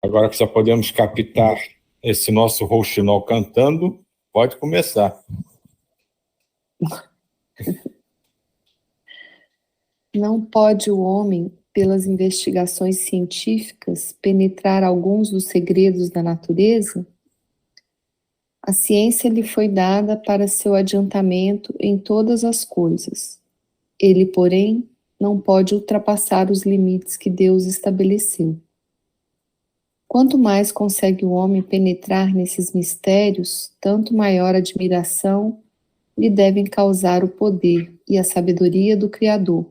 Agora que já podemos captar esse nosso rouxinol cantando, pode começar. Não pode o homem, pelas investigações científicas, penetrar alguns dos segredos da natureza? A ciência lhe foi dada para seu adiantamento em todas as coisas. Ele, porém, não pode ultrapassar os limites que Deus estabeleceu. Quanto mais consegue o homem penetrar nesses mistérios, tanto maior admiração lhe devem causar o poder e a sabedoria do Criador.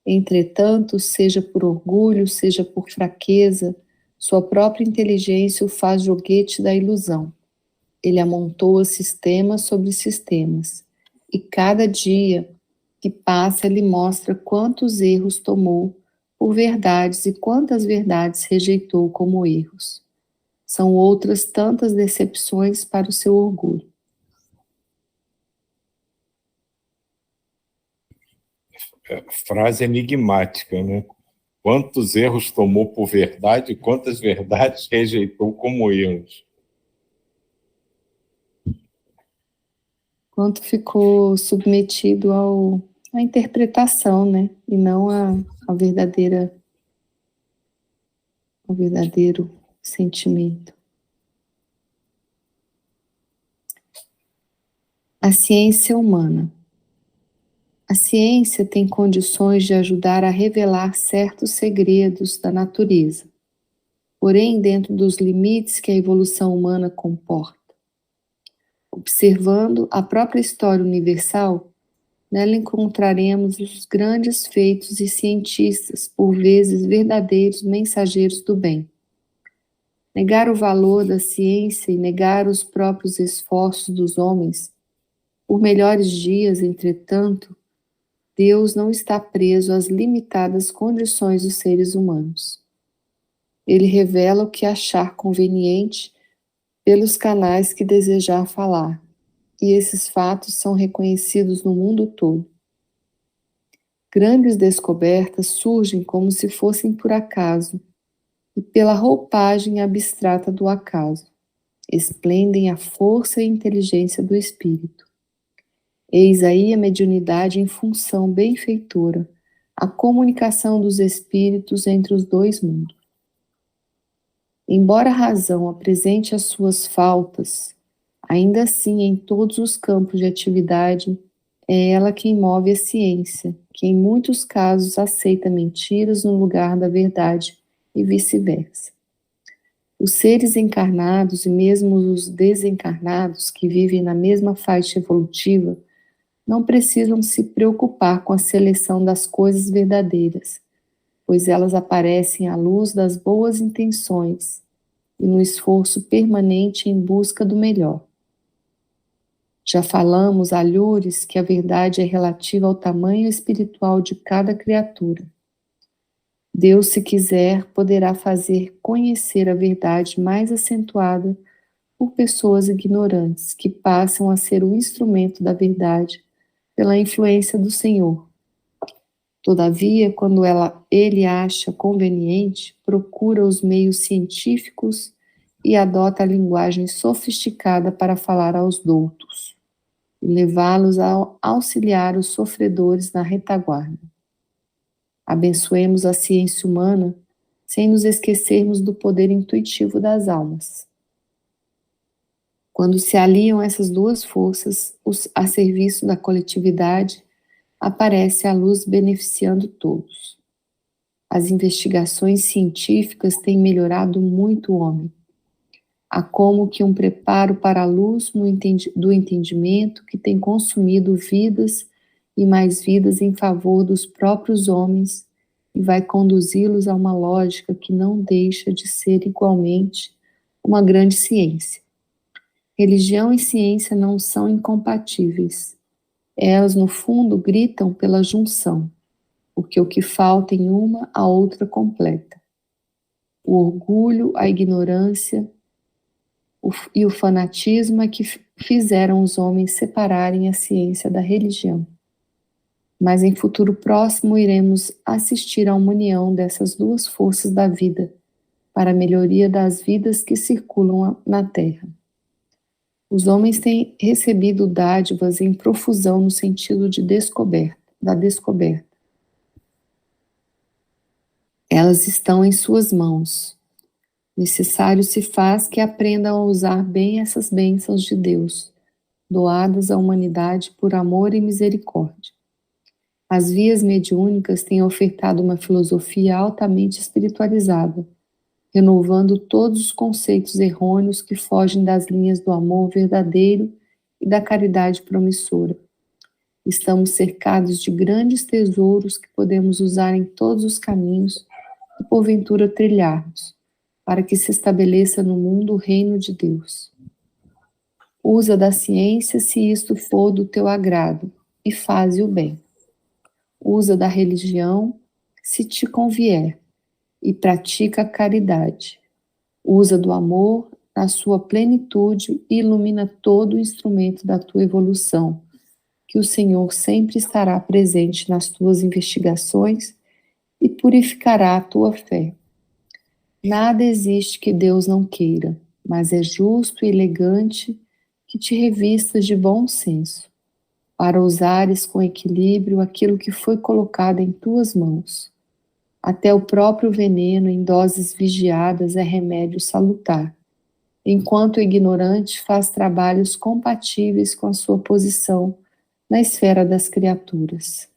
Entretanto, seja por orgulho, seja por fraqueza, sua própria inteligência o faz joguete da ilusão. Ele amontoa sistemas sobre sistemas, e cada dia que passa lhe mostra quantos erros tomou por verdades e quantas verdades rejeitou como erros. São outras tantas decepções para o seu orgulho. Frase enigmática, né? Quantos erros tomou por verdade e quantas verdades rejeitou como erros. Quanto ficou submetido à interpretação, né? E não ao verdadeiro sentimento. A ciência humana. A ciência tem condições de ajudar a revelar certos segredos da natureza, porém dentro dos limites que a evolução humana comporta. Observando a própria história universal, nela encontraremos os grandes feitos e cientistas, por vezes verdadeiros mensageiros do bem. Negar o valor da ciência e negar os próprios esforços dos homens, por melhores dias, entretanto, Deus não está preso às limitadas condições dos seres humanos. Ele revela o que achar conveniente pelos canais que desejar falar, e esses fatos são reconhecidos no mundo todo. Grandes descobertas surgem como se fossem por acaso, e pela roupagem abstrata do acaso, esplendem a força e inteligência do espírito. Eis aí a mediunidade em função benfeitora, a comunicação dos espíritos entre os dois mundos. Embora a razão apresente as suas faltas, ainda assim em todos os campos de atividade, é ela quem move a ciência, que em muitos casos aceita mentiras no lugar da verdade e vice-versa. Os seres encarnados e mesmo os desencarnados que vivem na mesma faixa evolutiva não precisam se preocupar com a seleção das coisas verdadeiras, pois elas aparecem à luz das boas intenções e no esforço permanente em busca do melhor. Já falamos, alhures, que a verdade é relativa ao tamanho espiritual de cada criatura. Deus, se quiser, poderá fazer conhecer a verdade mais acentuada por pessoas ignorantes, que passam a ser o instrumento da verdade pela influência do Senhor. Todavia, quando ele acha conveniente, procura os meios científicos e adota a linguagem sofisticada para falar aos doutos e levá-los a auxiliar os sofredores na retaguarda. Abençoemos a ciência humana sem nos esquecermos do poder intuitivo das almas. Quando se aliam essas duas forças a serviço da coletividade, aparece a luz beneficiando todos. As investigações científicas têm melhorado muito o homem. Há como que um preparo para a luz do entendimento que tem consumido vidas e mais vidas em favor dos próprios homens e vai conduzi-los a uma lógica que não deixa de ser igualmente uma grande ciência. Religião e ciência não são incompatíveis. Elas, no fundo, gritam pela junção, porque o que falta em uma, a outra completa. O orgulho, a ignorância e o fanatismo é que fizeram os homens separarem a ciência da religião. Mas em futuro próximo iremos assistir a uma união dessas duas forças da vida, para a melhoria das vidas que circulam na Terra. Os homens têm recebido dádivas em profusão no sentido da descoberta. Elas estão em suas mãos. Necessário se faz que aprendam a usar bem essas bênçãos de Deus, doadas à humanidade por amor e misericórdia. As vias mediúnicas têm ofertado uma filosofia altamente espiritualizada, renovando todos os conceitos errôneos que fogem das linhas do amor verdadeiro e da caridade promissora. Estamos cercados de grandes tesouros que podemos usar em todos os caminhos que porventura trilharmos, para que se estabeleça no mundo o reino de Deus. Usa da ciência se isto for do teu agrado, e faze o bem. Usa da religião se te convier, e pratica a caridade. Usa do amor na sua plenitude e ilumina todo o instrumento da tua evolução, que o Senhor sempre estará presente nas tuas investigações e purificará a tua fé. Nada existe que Deus não queira, mas é justo e elegante que te revistas de bom senso, para usares com equilíbrio aquilo que foi colocado em tuas mãos. Até o próprio veneno em doses vigiadas é remédio salutar, enquanto o ignorante faz trabalhos compatíveis com a sua posição na esfera das criaturas.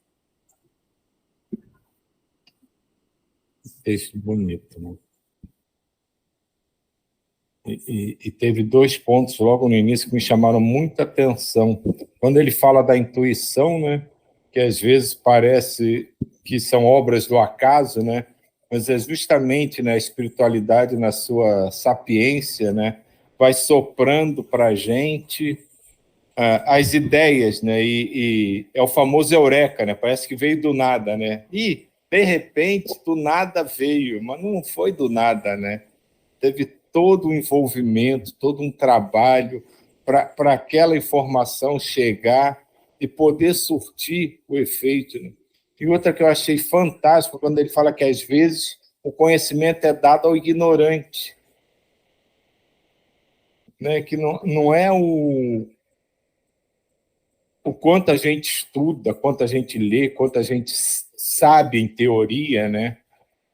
Texto bonito, né? E teve 2 pontos logo no início que me chamaram muita atenção. Quando ele fala da intuição, né, que às vezes parece que são obras do acaso, né, mas é justamente, né, a espiritualidade na sua sapiência, né, vai soprando para a gente as ideias, né, e é o famoso eureka, né, parece que veio do nada, né, e de repente do nada veio, mas não foi do nada, né, teve todo um envolvimento, todo um trabalho para aquela informação chegar e poder surtir o efeito, né? E outra que eu achei fantástica, quando ele fala que às vezes o conhecimento é dado ao ignorante, né? Que não é o quanto a gente estuda, quanto a gente lê, quanto a gente sabe em teoria, né?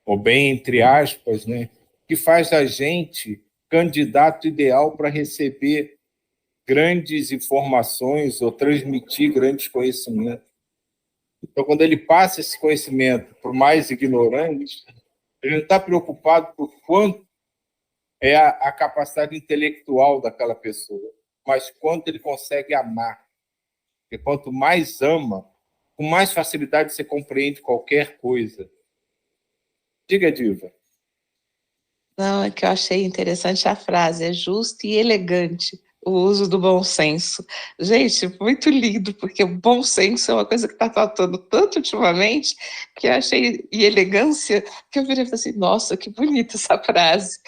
Ou bem entre aspas, né? Que faz da gente candidato ideal para receber grandes informações ou transmitir grandes conhecimentos. Então, quando ele passa esse conhecimento para o mais ignorante, ele não está preocupado por quanto é a capacidade intelectual daquela pessoa, mas quanto ele consegue amar. Porque quanto mais ama, com mais facilidade você compreende qualquer coisa. Diga, Diva. Não, é que eu achei interessante a frase, é justo e elegante o uso do bom senso. Gente, muito lindo, porque o bom senso é uma coisa que está faltando tanto ultimamente, que eu achei, e elegância, que eu virei e falei assim, nossa, que bonita essa frase.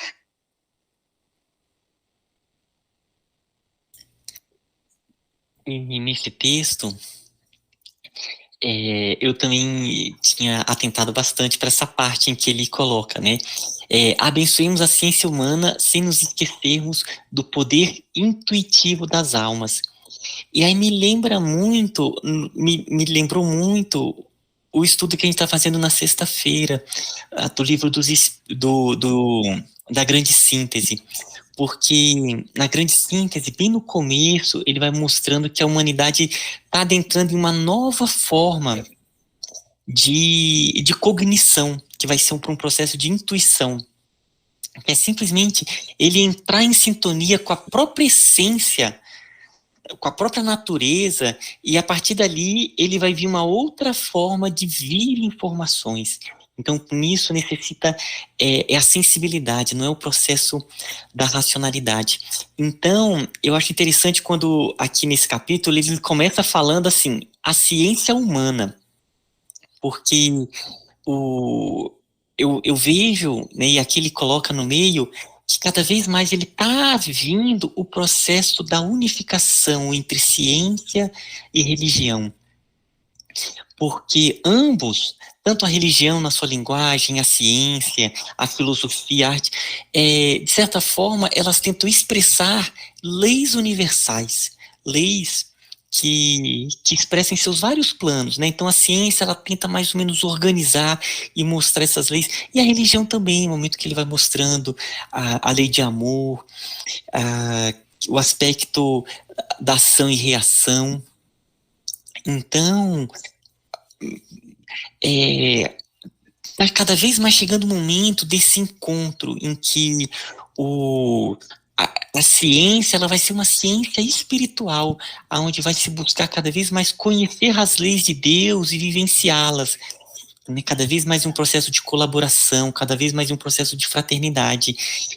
E nesse texto, eu também tinha atentado bastante para essa parte em que ele coloca, né? Abençoemos a ciência humana sem nos esquecermos do poder intuitivo das almas. E aí me lembrou muito o estudo que a gente está fazendo na sexta-feira, do livro da Grande Síntese. Porque na Grande Síntese, bem no começo, ele vai mostrando que a humanidade está adentrando em uma nova forma de cognição, que vai ser para um processo de intuição, que é simplesmente ele entrar em sintonia com a própria essência, com a própria natureza, e a partir dali ele vai vir uma outra forma de vir informações. Então, com isso, necessita a sensibilidade, não é o processo da racionalidade. Então, eu acho interessante quando, aqui nesse capítulo, ele começa falando assim, a ciência humana, porque eu vejo, né, e aqui ele coloca no meio, que cada vez mais ele está vindo o processo da unificação entre ciência e religião. Porque ambos tanto a religião na sua linguagem, a ciência, a filosofia, a arte, de certa forma, elas tentam expressar leis universais, leis que expressem seus vários planos, né? Então a ciência, ela tenta mais ou menos organizar e mostrar essas leis, e a religião também, no momento que ele vai mostrando a lei de amor, o aspecto da ação e reação. Então, está cada vez mais chegando o momento desse encontro em que a ciência, ela vai ser uma ciência espiritual, onde vai se buscar cada vez mais conhecer as leis de Deus e vivenciá-las, né? Cada vez mais um processo de colaboração, cada vez mais um processo de fraternidade.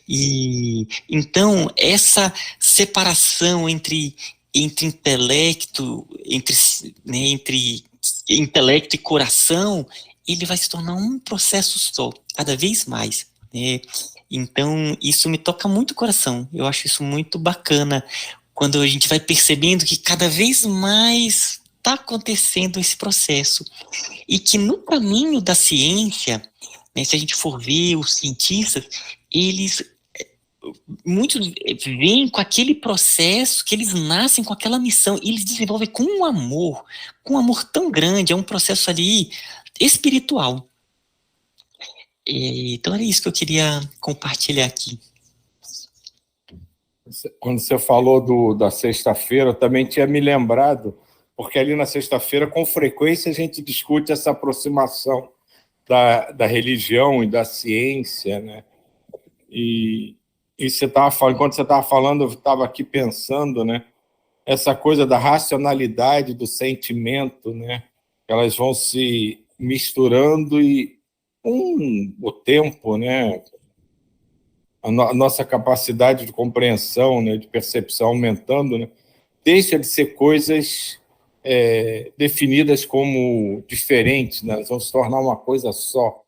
E então essa separação entre intelecto, entre intelecto e coração, ele vai se tornar um processo só, cada vez mais, né? Então, isso me toca muito o coração. Eu acho isso muito bacana, quando a gente vai percebendo que cada vez mais está acontecendo esse processo. E que no caminho da ciência, né, se a gente for ver os cientistas, muitos vêm com aquele processo, que eles nascem com aquela missão, e eles desenvolvem com um amor tão grande, é um processo ali espiritual. Então era isso que eu queria compartilhar aqui. Quando você falou da sexta-feira, eu também tinha me lembrado, porque ali na sexta-feira, com frequência, a gente discute essa aproximação da religião e da ciência, né? E você estava falando, quando você estava falando, eu estava aqui pensando, né? Essa coisa da racionalidade, do sentimento, né? Elas vão se misturando e com o tempo, né? A nossa capacidade de compreensão, né? De percepção aumentando, né? Deixa de ser coisas definidas como diferentes, né? Elas vão se tornar uma coisa só.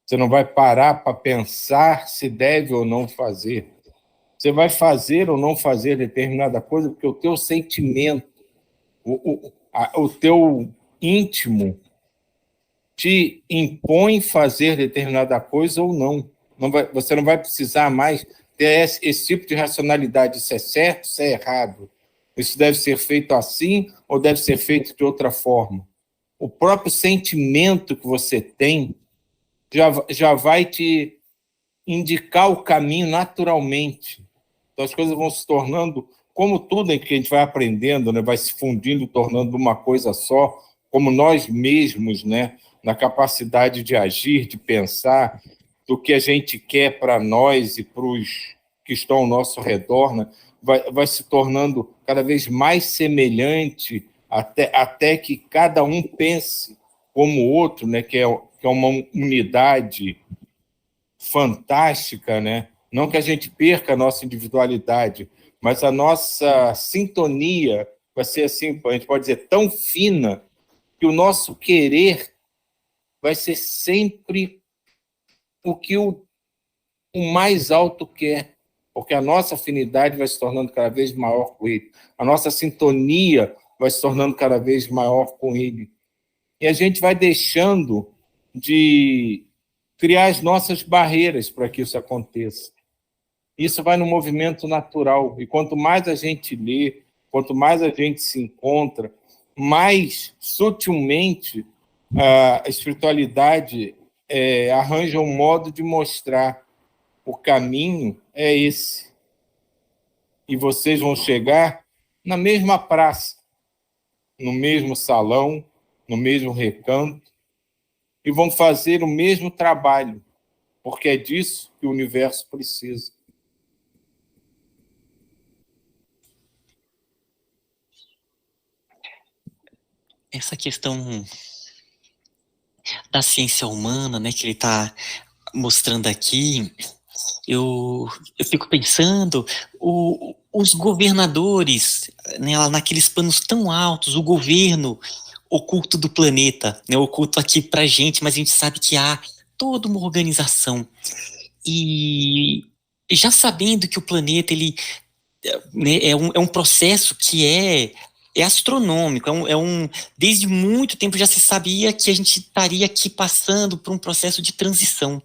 Você não vai parar para pensar se deve ou não fazer. Você vai fazer ou não fazer determinada coisa porque o teu sentimento, o teu íntimo te impõe fazer determinada coisa ou não. Você não vai precisar mais ter esse tipo de racionalidade. Isso é certo, isso é errado. Isso deve ser feito assim ou deve ser feito de outra forma. O próprio sentimento que você tem já vai te indicar o caminho naturalmente. Então as coisas vão se tornando, como tudo em que a gente vai aprendendo, né, vai se fundindo, tornando uma coisa só, como nós mesmos, né, na capacidade de agir, de pensar, do que a gente quer para nós e para os que estão ao nosso redor, né, vai se tornando cada vez mais semelhante, até que cada um pense como o outro, né, que é uma unidade fantástica, né? Não que a gente perca a nossa individualidade, mas a nossa sintonia vai ser assim, a gente pode dizer, tão fina, que o nosso querer vai ser sempre o que o mais alto quer, porque a nossa afinidade vai se tornando cada vez maior com ele, a nossa sintonia vai se tornando cada vez maior com ele. E a gente vai deixando de criar as nossas barreiras para que isso aconteça. Isso vai no movimento natural. E quanto mais a gente lê, quanto mais a gente se encontra, mais sutilmente a espiritualidade arranja um modo de mostrar o caminho é esse. E vocês vão chegar na mesma praça, no mesmo salão, no mesmo recanto, e vão fazer o mesmo trabalho, porque é disso que o universo precisa. Essa questão da ciência humana, né, que ele está mostrando aqui, eu fico pensando, os governadores, né, naqueles planos tão altos, o governo oculto do planeta, né, oculto aqui pra gente, mas a gente sabe que há toda uma organização. E já sabendo que o planeta, ele, né, é um processo que é é astronômico, desde muito tempo já se sabia que a gente estaria aqui passando por um processo de transição,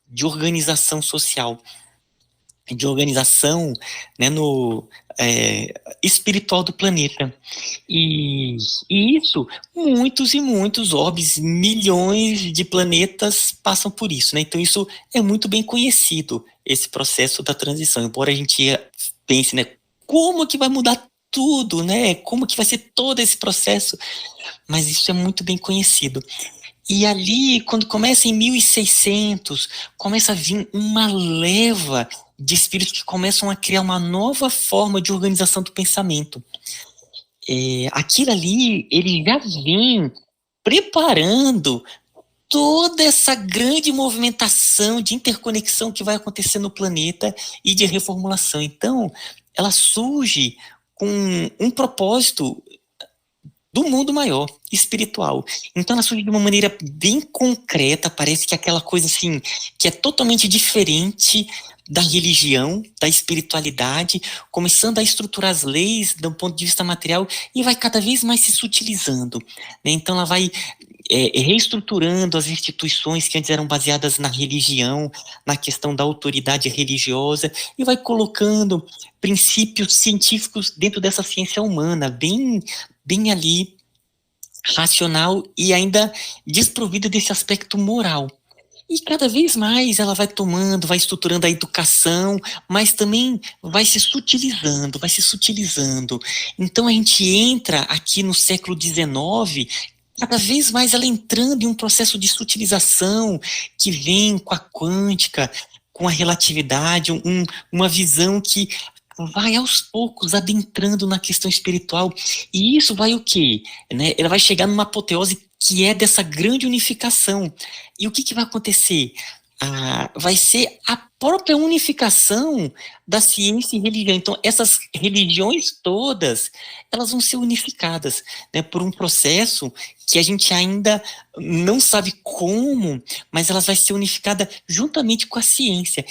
de organização social, de organização, né, espiritual do planeta. E isso, muitos e muitos orbes, milhões de planetas passam por isso, né? Então isso é muito bem conhecido, esse processo da transição, embora a gente pense, né, como que vai mudar tudo, né? Como que vai ser todo esse processo? Mas isso é muito bem conhecido. E ali, quando começa em 1600, começa a vir uma leva de espíritos que começam a criar uma nova forma de organização do pensamento. Aquilo ali, ele já vem preparando toda essa grande movimentação de interconexão que vai acontecer no planeta e de reformulação. Então, ela surge com um propósito do mundo maior, espiritual. Então ela surge de uma maneira bem concreta, parece que aquela coisa assim, que é totalmente diferente da religião, da espiritualidade, começando a estruturar as leis do ponto de vista material e vai cada vez mais se sutilizando, né? Então ela vai reestruturando as instituições que antes eram baseadas na religião, na questão da autoridade religiosa, e vai colocando princípios científicos dentro dessa ciência humana, bem ali, racional e ainda desprovida desse aspecto moral. E cada vez mais ela vai vai estruturando a educação, mas também vai se sutilizando. Então a gente entra aqui no século XIX, cada vez mais ela entrando em um processo de sutilização que vem com a quântica, com a relatividade, uma visão que vai aos poucos adentrando na questão espiritual, e isso vai o quê? Né? Ela vai chegar numa apoteose que é dessa grande unificação. E o que vai acontecer? Vai ser a própria unificação da ciência e religião. Então, essas religiões todas, elas vão ser unificadas, né, por um processo que a gente ainda não sabe como, mas elas vão ser unificadas juntamente com a ciência.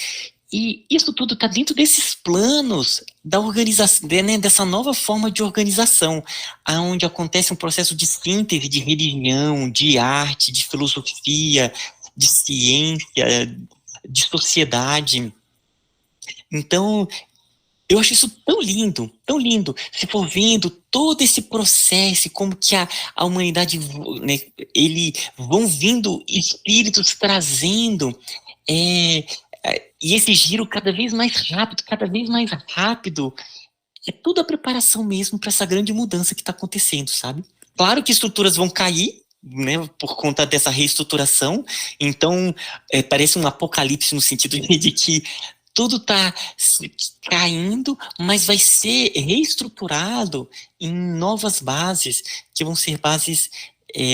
E isso tudo está dentro desses planos da organização, né, dessa nova forma de organização, onde acontece um processo de síntese de religião, de arte, de filosofia, de ciência, de sociedade. Então, eu acho isso tão lindo, se for vendo todo esse processo, como que a humanidade, né, vão vindo espíritos trazendo, e esse giro cada vez mais rápido, é tudo a preparação mesmo para essa grande mudança que está acontecendo, sabe? Claro que estruturas vão cair, né, por conta dessa reestruturação, então parece um apocalipse no sentido de que tudo está caindo, mas vai ser reestruturado em novas bases, que vão ser bases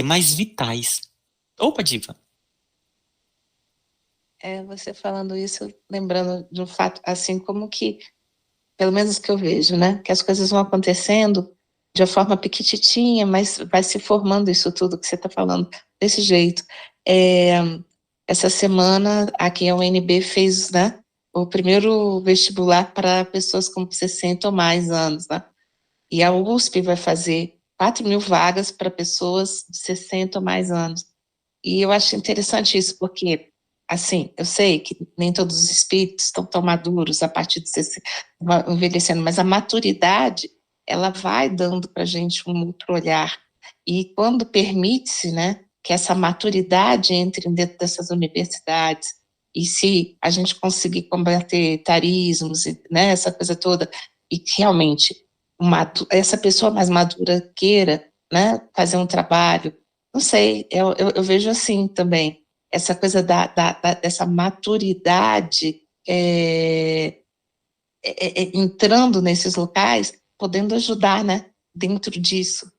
mais vitais. Opa, Diva! Você falando isso, lembrando de um fato, assim como que, pelo menos que eu vejo, né, que as coisas vão acontecendo de uma forma pequititinha, mas vai se formando isso tudo que você está falando, desse jeito. Essa semana, aqui a UNB fez, né, o primeiro vestibular para pessoas com 60 ou mais anos, né, e a USP vai fazer 4.000 vagas para pessoas de 60 ou mais anos. E eu acho interessante isso, porque assim, eu sei que nem todos os espíritos estão tão maduros a partir de envelhecendo, mas a maturidade, ela vai dando para a gente um outro olhar. E quando permite-se, né, que essa maturidade entre dentro dessas universidades, e se a gente conseguir combater etarismos, né, essa coisa toda, e que realmente essa pessoa mais madura queira, né, fazer um trabalho, não sei, eu vejo assim também. Essa coisa dessa maturidade entrando nesses locais, podendo ajudar, né, dentro disso,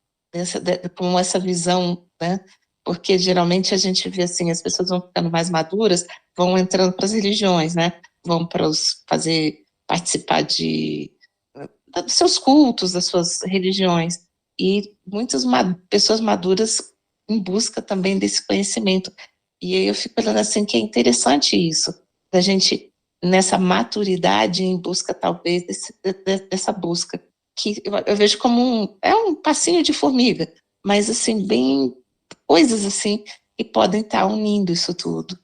com essa visão, né, porque geralmente a gente vê assim, as pessoas vão ficando mais maduras, vão entrando para as religiões, né, vão participar dos seus cultos, das suas religiões, e muitas pessoas maduras em busca também desse conhecimento. E aí eu fico falando assim, que é interessante isso, da gente, nessa maturidade, em busca talvez dessa busca que eu vejo como um passinho de formiga, mas assim, bem, coisas assim que podem estar unindo isso tudo.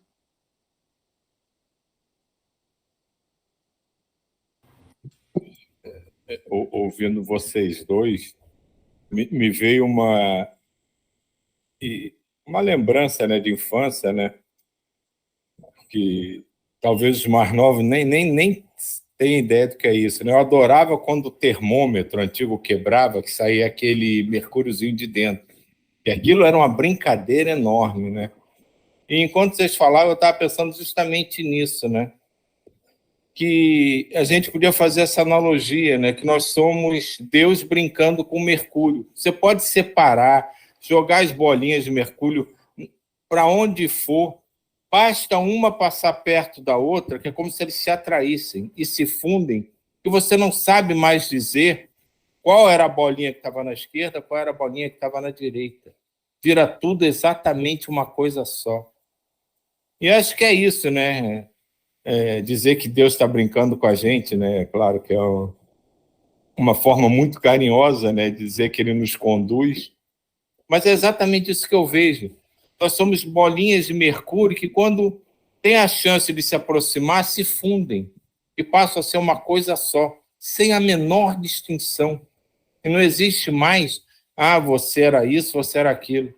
Ouvindo vocês dois, me veio uma lembrança, né, de infância, né, que talvez os mais novos nem tenham ideia do que é isso, né? Eu adorava quando o termômetro antigo quebrava, que saía aquele mercúriozinho de dentro, que aquilo era uma brincadeira enorme, né? E enquanto vocês falavam, eu estava pensando justamente nisso, né? Que a gente podia fazer essa analogia, né? Que nós somos Deus brincando com Mercúrio. Você pode separar, jogar as bolinhas de Mercúrio para onde for, basta uma passar perto da outra, que é como se eles se atraíssem e se fundem, e você não sabe mais dizer qual era a bolinha que estava na esquerda, qual era a bolinha que estava na direita. Vira tudo exatamente uma coisa só. E acho que é isso, né? Dizer que Deus está brincando com a gente, né? Claro que é uma forma muito carinhosa, né? Dizer que Ele nos conduz, mas é exatamente isso que eu vejo. Nós somos bolinhas de mercúrio que, quando tem a chance de se aproximar, se fundem e passam a ser uma coisa só, sem a menor distinção. E não existe mais, você era isso, você era aquilo.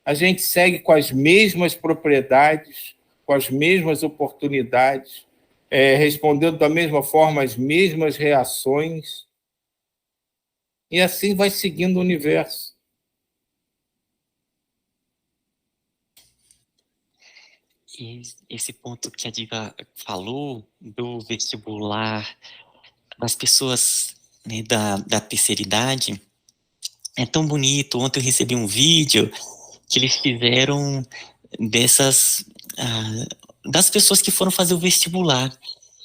A gente segue com as mesmas propriedades, com as mesmas oportunidades, respondendo da mesma forma as mesmas reações, e assim vai seguindo o universo. Esse ponto que a Diva falou do vestibular, das pessoas, né, da terceira idade, é tão bonito. Ontem eu recebi um vídeo que eles fizeram das pessoas que foram fazer o vestibular.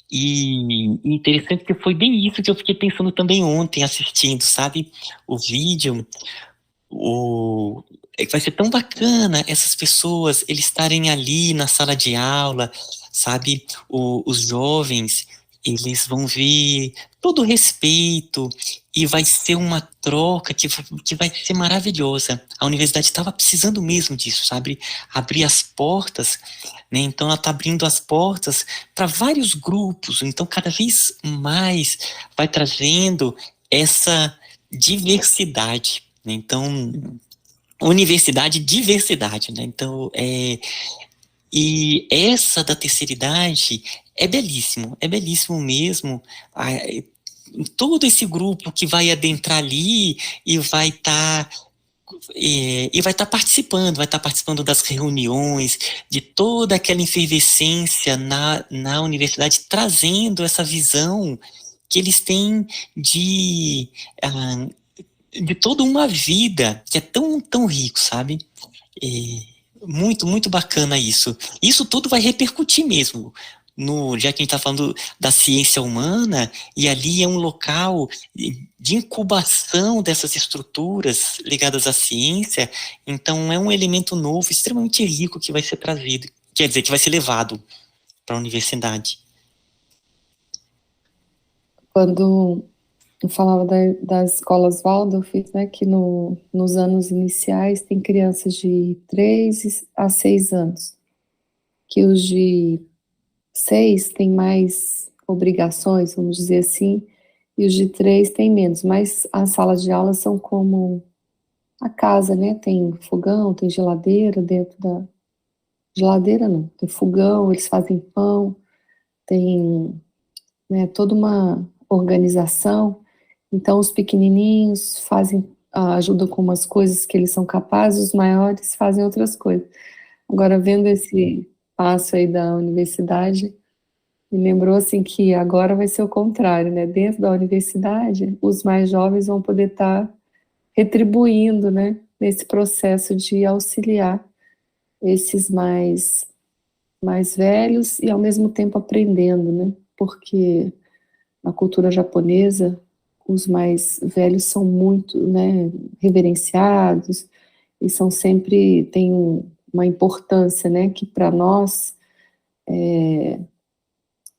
E interessante que foi bem isso que eu fiquei pensando também ontem, assistindo, sabe? O vídeo, vai ser tão bacana essas pessoas, eles estarem ali na sala de aula, sabe? Os jovens, eles vão ver todo o respeito, e vai ser uma troca que vai ser maravilhosa. A universidade estava precisando mesmo disso, sabe? Abrir as portas, né? Então ela está abrindo as portas para vários grupos, então cada vez mais vai trazendo essa diversidade, né? Então, universidade, diversidade, né? Então, e essa da terceira idade é belíssimo mesmo. Todo esse grupo que vai adentrar ali e vai estar vai estar participando das reuniões, de toda aquela efervescência na universidade, trazendo essa visão que eles têm ah, de toda uma vida, que é tão rico, sabe? Muito, muito bacana isso. Isso tudo vai repercutir mesmo. Já que a gente está falando da ciência humana, e ali é um local de incubação dessas estruturas ligadas à ciência, então é um elemento novo, extremamente rico, que vai ser trazido, quer dizer, que vai ser levado para a universidade. Quando eu falava das escolas Waldorf, né, que nos anos iniciais tem crianças de 3 a 6 anos, que os de 6 têm mais obrigações, vamos dizer assim, e os de 3 têm menos, mas as salas de aula são como a casa, né, tem fogão, tem geladeira dentro da... Geladeira não, tem fogão, eles fazem pão, tem, né, toda uma organização. Então os pequenininhos ajudam com umas coisas que eles são capazes, os maiores fazem outras coisas. Agora, vendo esse passo aí da universidade, me lembrou assim que agora vai ser o contrário, né? Dentro da universidade, os mais jovens vão poder estar retribuindo, né, nesse processo de auxiliar esses mais velhos e ao mesmo tempo aprendendo, né? Porque na cultura japonesa, os mais velhos são muito, né, reverenciados e são sempre, tem uma importância, né, que para nós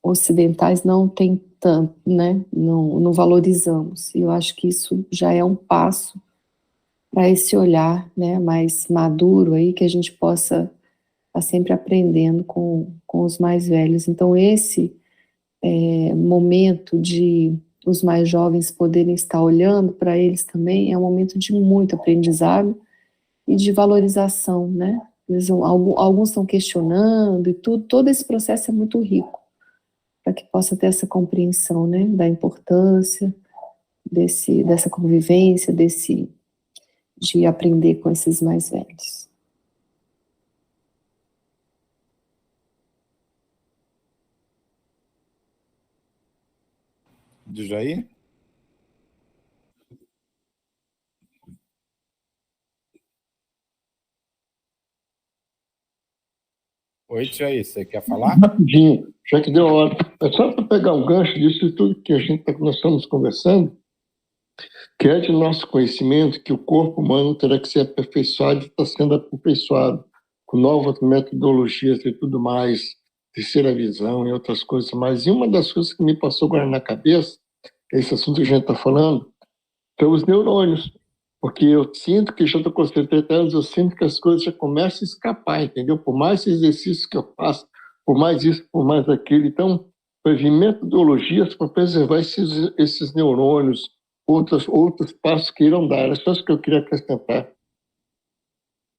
ocidentais não tem tanto, né? Não valorizamos. E eu acho que isso já é um passo para esse olhar, né, mais maduro aí, que a gente possa estar sempre aprendendo com os mais velhos. Então, esse momento de os mais jovens poderem estar olhando para eles também é um momento de muito aprendizado e de valorização, né? Alguns estão questionando e tudo, todo esse processo é muito rico para que possa ter essa compreensão, né, da importância dessa convivência, de aprender com esses mais velhos. Do Jair? Oi, Jair, você quer falar? Rapidinho, já que deu a hora. É só para pegar um gancho disso tudo que nós estamos conversando, que é de nosso conhecimento que o corpo humano terá que ser aperfeiçoado e está sendo aperfeiçoado com novas metodologias e tudo mais, terceira visão e outras coisas mais. E uma das coisas que me passou agora na cabeça, esse assunto que a gente está falando, são os neurônios. Porque eu sinto que já estou com 70 anos, eu sinto que as coisas já começam a escapar, entendeu? Por mais exercícios que eu faço, por mais isso, por mais aquilo. Então, vai vir metodologias para preservar esses neurônios, outros passos que irão dar. É só isso que eu queria acrescentar.